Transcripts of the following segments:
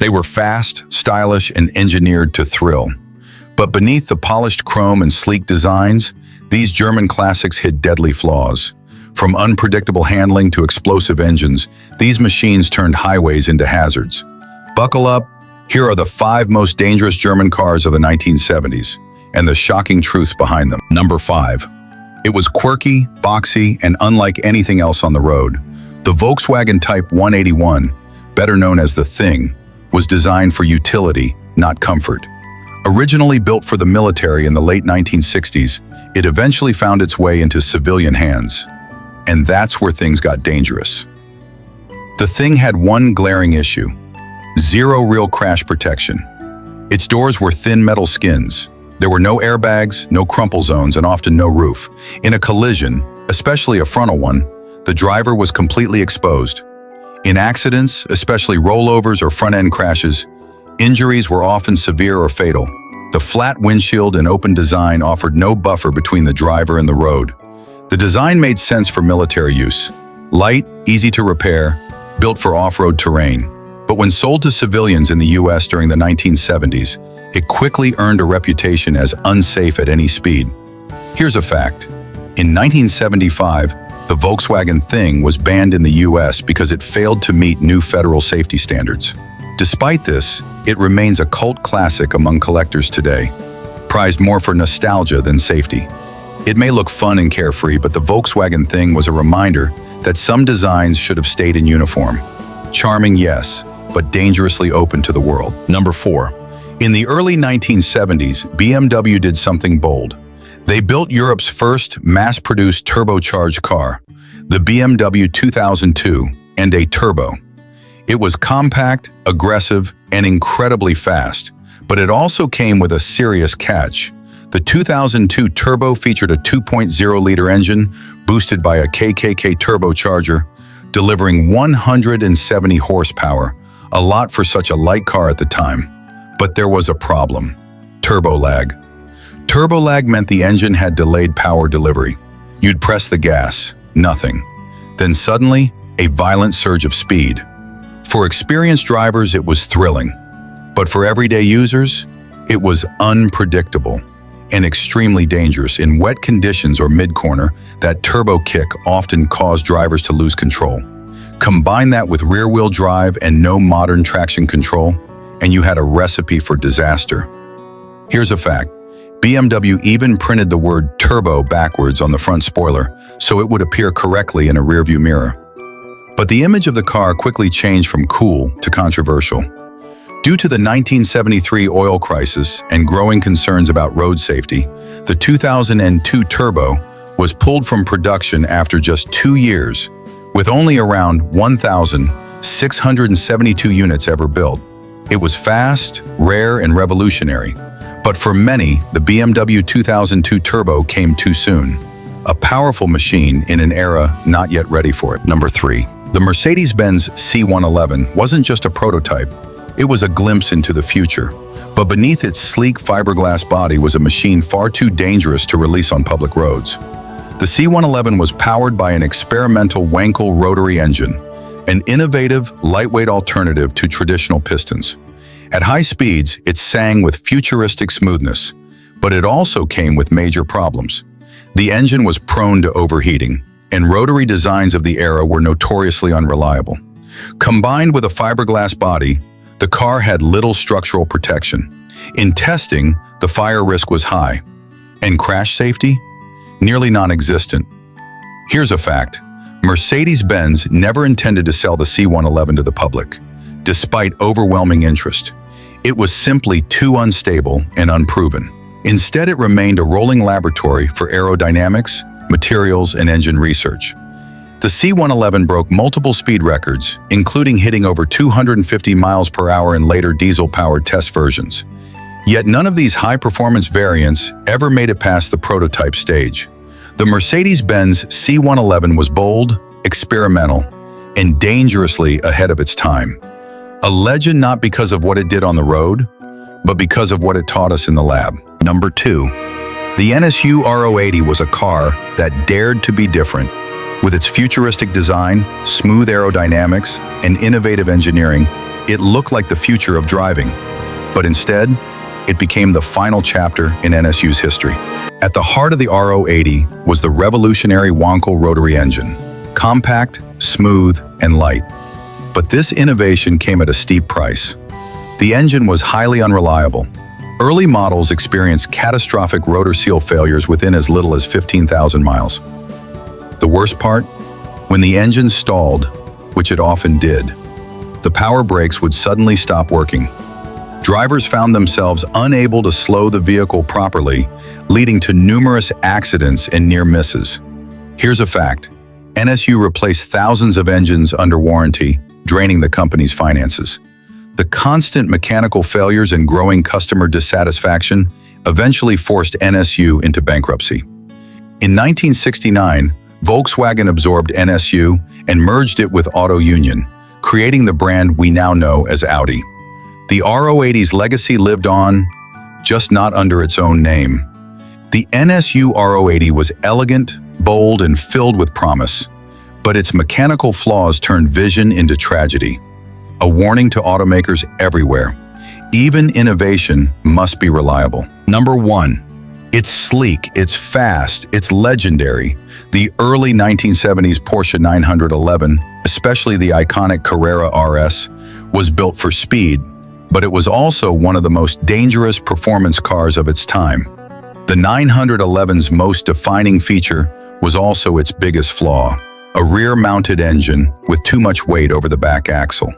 They were fast, stylish, and engineered to thrill. But beneath the polished chrome and sleek designs, these German classics hid deadly flaws. From unpredictable handling to explosive engines, these machines turned highways into hazards. Buckle up, here are the 5 most dangerous German cars of the 1970s, and the shocking truths behind them. Number 5. It was quirky, boxy, and unlike anything else on the road. The Volkswagen Type 181, better known as the Thing, was designed for utility, not comfort. Originally built for the military in the late 1960s, it eventually found its way into civilian hands. And that's where things got dangerous. The Thing had one glaring issue: zero real crash protection. Its doors were thin metal skins. There were no airbags, no crumple zones, and often no roof. In a collision, especially a frontal one, the driver was completely exposed. In accidents, especially rollovers or front-end crashes, injuries were often severe or fatal. The flat windshield and open design offered no buffer between the driver and the road. The design made sense for military use. Light, easy to repair, built for off-road terrain. But when sold to civilians in the US during the 1970s, it quickly earned a reputation as unsafe at any speed. Here's a fact. In 1975, the Volkswagen Thing was banned in the US because it failed to meet new federal safety standards. Despite this, it remains a cult classic among collectors today, prized more for nostalgia than safety. It may look fun and carefree, but the Volkswagen Thing was a reminder that some designs should have stayed in uniform. Charming, yes, but dangerously open to the world. Number 4. In the early 1970s, BMW did something bold. They built Europe's first mass-produced turbocharged car, the BMW 2002, and a turbo. It was compact, aggressive, and incredibly fast, but it also came with a serious catch. The 2002 Turbo featured a 2.0-liter engine boosted by a KKK turbocharger, delivering 170 horsepower, a lot for such a light car at the time. But there was a problem: turbo lag. Turbo lag meant the engine had delayed power delivery. You'd press the gas, nothing. Then suddenly, a violent surge of speed. For experienced drivers, it was thrilling. But for everyday users, it was unpredictable and extremely dangerous. In wet conditions or mid-corner, that turbo kick often caused drivers to lose control. Combine that with rear-wheel drive and no modern traction control, and you had a recipe for disaster. Here's a fact. BMW even printed the word turbo backwards on the front spoiler, so it would appear correctly in a rearview mirror. But the image of the car quickly changed from cool to controversial. Due to the 1973 oil crisis and growing concerns about road safety, the 2002 Turbo was pulled from production after just 2 years, with only around 1,672 units ever built. It was fast, rare, and revolutionary. But for many, the BMW 2002 Turbo came too soon. A powerful machine in an era not yet ready for it. Number 3. The Mercedes-Benz C111 wasn't just a prototype. It was a glimpse into the future. But beneath its sleek fiberglass body was a machine far too dangerous to release on public roads. The C111 was powered by an experimental Wankel rotary engine, an innovative, lightweight alternative to traditional pistons. At high speeds, it sang with futuristic smoothness, but it also came with major problems. The engine was prone to overheating, and rotary designs of the era were notoriously unreliable. Combined with a fiberglass body, the car had little structural protection. In testing, the fire risk was high, and crash safety? Nearly non-existent. Here's a fact. Mercedes-Benz never intended to sell the C111 to the public, despite overwhelming interest. It was simply too unstable and unproven. Instead, it remained a rolling laboratory for aerodynamics, materials, and engine research. The C111 broke multiple speed records, including hitting over 250 miles per hour in later diesel-powered test versions. Yet none of these high-performance variants ever made it past the prototype stage. The Mercedes-Benz C111 was bold, experimental, and dangerously ahead of its time. A legend not because of what it did on the road, but because of what it taught us in the lab. Number 2. The NSU R080 was a car that dared to be different. With its futuristic design, smooth aerodynamics, and innovative engineering, It looked like the future of driving, but instead, it became the final chapter in NSU's history. At the heart of the R080 was the revolutionary Wankel rotary engine, compact, smooth, and light. But this innovation came at a steep price. The engine was highly unreliable. Early models experienced catastrophic rotor seal failures within as little as 15,000 miles. The worst part? When the engine stalled, which it often did, the power brakes would suddenly stop working. Drivers found themselves unable to slow the vehicle properly, leading to numerous accidents and near misses. Here's a fact: NSU replaced thousands of engines under warranty, draining the company's finances. The constant mechanical failures and growing customer dissatisfaction eventually forced NSU into bankruptcy. In 1969, Volkswagen absorbed NSU and merged it with Auto Union, creating the brand we now know as Audi. The R080's legacy lived on, just not under its own name. The NSU R080 was elegant, bold, and filled with promise, but its mechanical flaws turned vision into tragedy. A warning to automakers everywhere: even innovation must be reliable. Number 1. It's sleek, it's fast, it's legendary. The early 1970s Porsche 911, especially the iconic Carrera RS, was built for speed, but it was also one of the most dangerous performance cars of its time. The 911's most defining feature was also its biggest flaw: a rear-mounted engine with too much weight over the back axle.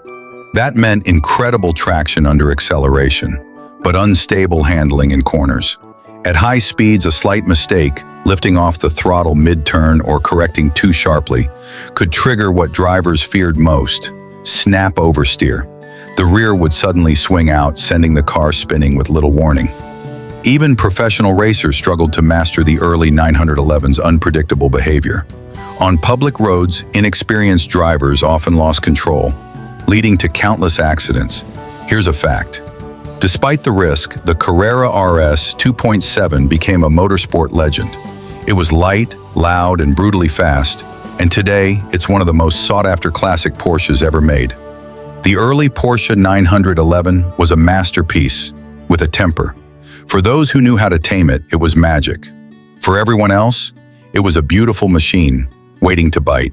That meant incredible traction under acceleration, but unstable handling in corners. At high speeds, a slight mistake, lifting off the throttle mid-turn or correcting too sharply, could trigger what drivers feared most: snap oversteer. The rear would suddenly swing out, sending the car spinning with little warning. Even professional racers struggled to master the early 911's unpredictable behavior. On public roads, inexperienced drivers often lost control, leading to countless accidents. Here's a fact: despite the risk, the Carrera RS 2.7 became a motorsport legend. It was light, loud, and brutally fast, and today it's one of the most sought-after classic Porsches ever made. The early Porsche 911 was a masterpiece with a temper. For those who knew how to tame it, it was magic. For everyone else, it was a beautiful machine waiting to bite.